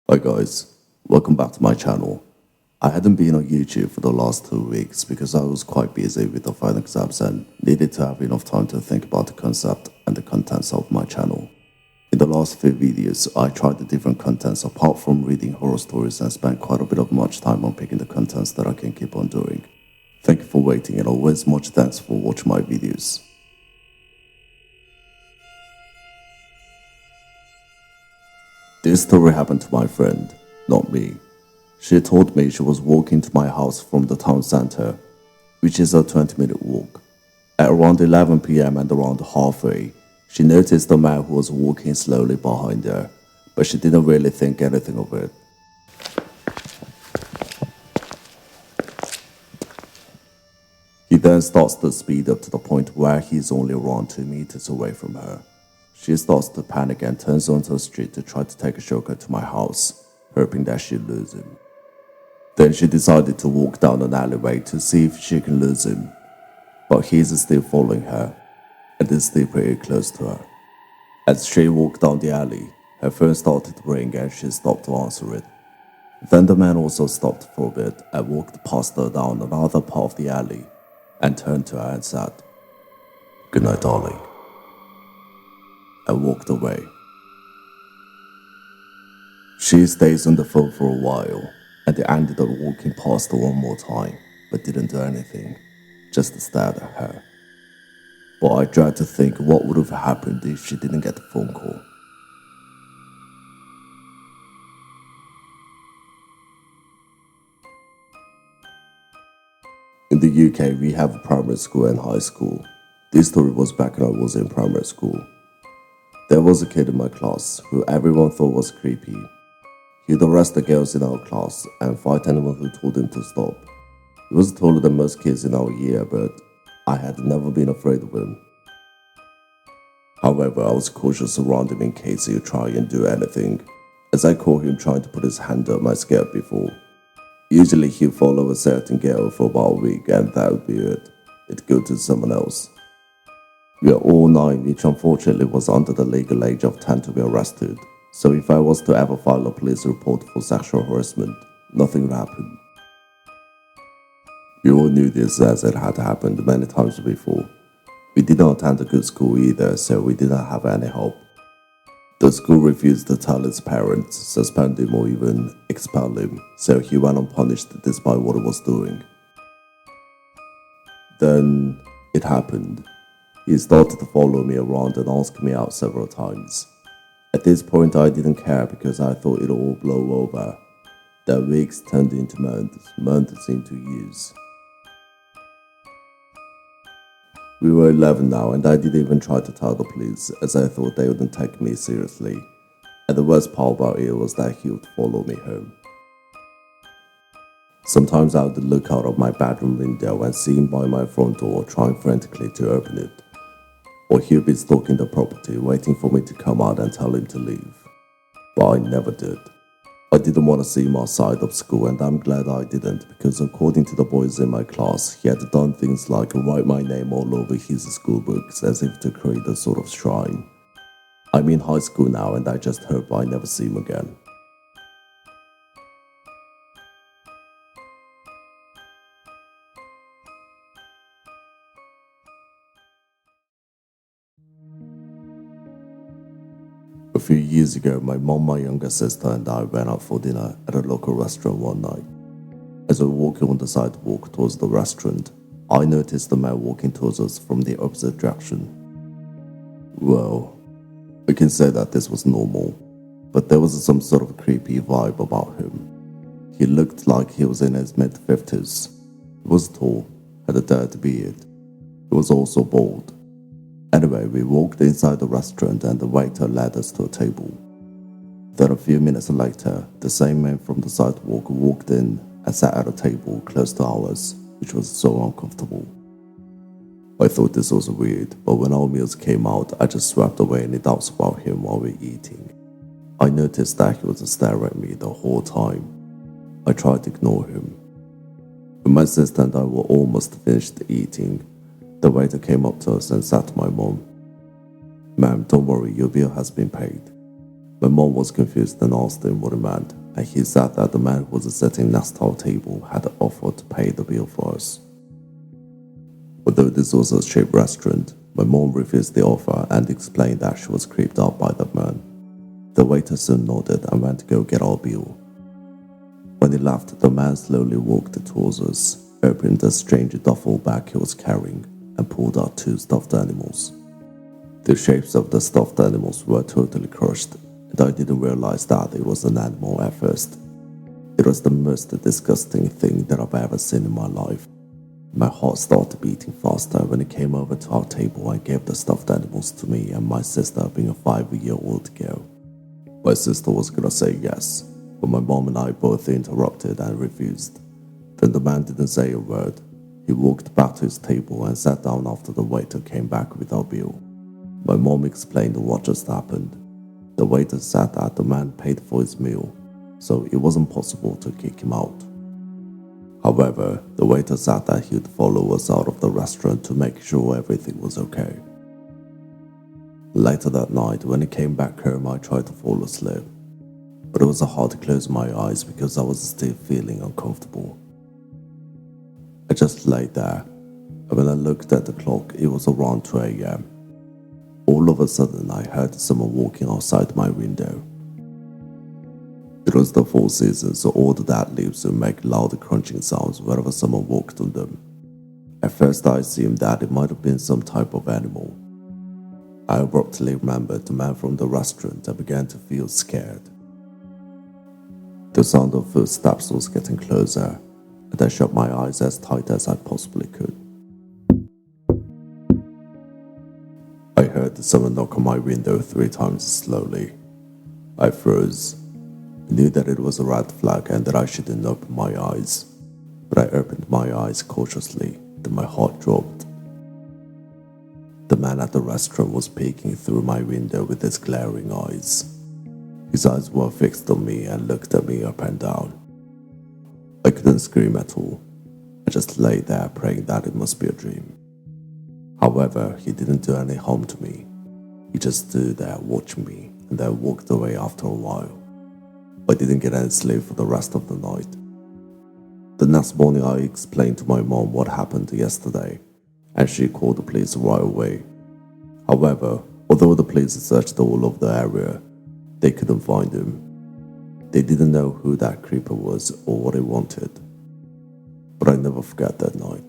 Hi guys, welcome back to my channel. I hadn't been on YouTube for the last 2 weeks because I was quite busy with the final exams and needed to have enough time to think about the concept and the contents of my channel. In the last few videos, I tried the different contents apart from reading horror stories and spent quite a bit of much time on picking the contents that I can keep on doing. Thank you for waiting and always much thanks for watching my videos. This story happened to my friend, not me. She told me she was walking to my house from the town center, which is a 20-minute walk. At around 11 p.m. and around halfway, she noticed a man who was walking slowly behind her, but she didn't really think anything of it. He then starts to speed up to the point where he's only around 2 meters away from her. She starts to panic and turns onto the street to try to take a shortcut to my house, hoping that she'd lose him. Then she decided to walk down an alleyway to see if she can lose him, but he's still following her, and is still pretty close to her. As she walked down the alley, her phone started to ring and she stopped to answer it. Then the man also stopped for a bit and walked past her down another part of the alley and turned to her and said, "Good night, darling," and walked away. She stays on the phone for a while, and they ended up walking past her one more time, but didn't do anything, just stared at her. But I tried to think what would have happened if she didn't get the phone call. In the UK, we have a primary school and high school. This story was back when I was in primary school. There was a kid in my class who everyone thought was creepy. He'd arrest the girls in our class and fight anyone who told him to stop. He was taller than most kids in our year, but I had never been afraid of him. However, I was cautious around him in case he would try and do anything, as I caught him trying to put his hand up my skirt before. Usually he'd follow a certain girl for about a week and that would be it. It'd go to someone else. We are all 9, which unfortunately was under the legal age of 10 to be arrested, so if I was to ever file a police report for sexual harassment, nothing would happen. We all knew this as it had happened many times before. We did not attend a good school either, so we did not have any help. The school refused to tell his parents, suspend him or even expel him, so he went unpunished despite what he was doing. Then it happened. He started to follow me around and ask me out several times. At this point I didn't care because I thought it'd all blow over. The weeks turned into months into years. We were 11 now and I didn't even try to tell the police as I thought they wouldn't take me seriously. And the worst part about it was that he would follow me home. Sometimes I would look out of my bedroom window and see him by my front door trying frantically to open it. Or he would be stalking the property waiting for me to come out and tell him to leave. But I never did. I didn't want to see him outside of school and I'm glad I didn't because according to the boys in my class, he had done things like write my name all over his school books as if to create a sort of shrine. I'm in high school now and I just hope I never see him again. A few years ago, my mom, my younger sister and I went out for dinner at a local restaurant one night. As we were walking on the sidewalk towards the restaurant, I noticed a man walking towards us from the opposite direction. Well, we can say that this was normal, but there was some sort of creepy vibe about him. He looked like he was in his mid-50s. He was tall, had a dirty beard. He was also bald. Anyway, we walked inside the restaurant and the waiter led us to a table. Then a few minutes later, the same man from the sidewalk walked in and sat at a table close to ours, which was so uncomfortable. I thought this was weird, but when our meals came out, I just swept away any doubts about him while we were eating. I noticed that he was staring at me the whole time. I tried to ignore him. When my sister and I were almost finished eating, the waiter came up to us and said to my mom, "Ma'am, don't worry, your bill has been paid." My mom was confused and asked him what it meant, and he said that the man who was sitting next to our table had offered to pay the bill for us. Although this was a cheap restaurant, my mom refused the offer and explained that she was creeped out by the man. The waiter soon nodded and went to go get our bill. When he left, the man slowly walked towards us, opened the strange duffel bag he was carrying, and pulled out 2 stuffed animals. The shapes of the stuffed animals were totally crushed, and I didn't realize that it was an animal at first. It was the most disgusting thing that I've ever seen in my life. My heart started beating faster when he came over to our table and gave the stuffed animals to me and my sister, being a 5-year-old girl. My sister was gonna say yes, but my mom and I both interrupted and refused. Then the man didn't say a word. He walked back to his table and sat down after the waiter came back with our bill. My mom explained what just happened. The waiter said that the man paid for his meal, so it wasn't possible to kick him out. However, the waiter said that he would follow us out of the restaurant to make sure everything was okay. Later that night, when he came back home, I tried to fall asleep, but it was hard to close my eyes because I was still feeling uncomfortable. I just lay there, and when I looked at the clock, it was around 2 a.m. All of a sudden, I heard someone walking outside my window. It was the fall season, so all the dead leaves would make loud crunching sounds whenever someone walked on them. At first, I assumed that it might have been some type of animal. I abruptly remembered the man from the restaurant and began to feel scared. The sound of footsteps was getting closer, and I shut my eyes as tight as I possibly could. I heard someone knock on my window 3 times slowly. I froze. I knew that it was a red flag and that I shouldn't open my eyes, but I opened my eyes cautiously, then my heart dropped. The man at the restaurant was peeking through my window with his glaring eyes. His eyes were fixed on me and looked at me up and down. I couldn't scream at all. I just lay there praying that it must be a dream. However, he didn't do any harm to me. He just stood there watching me and then walked away after a while. I didn't get any sleep for the rest of the night. The next morning, I explained to my mom what happened yesterday, and she called the police right away. However, although the police searched all over the area, they couldn't find him. They didn't know who that creeper was or what he wanted. But I never forget that night.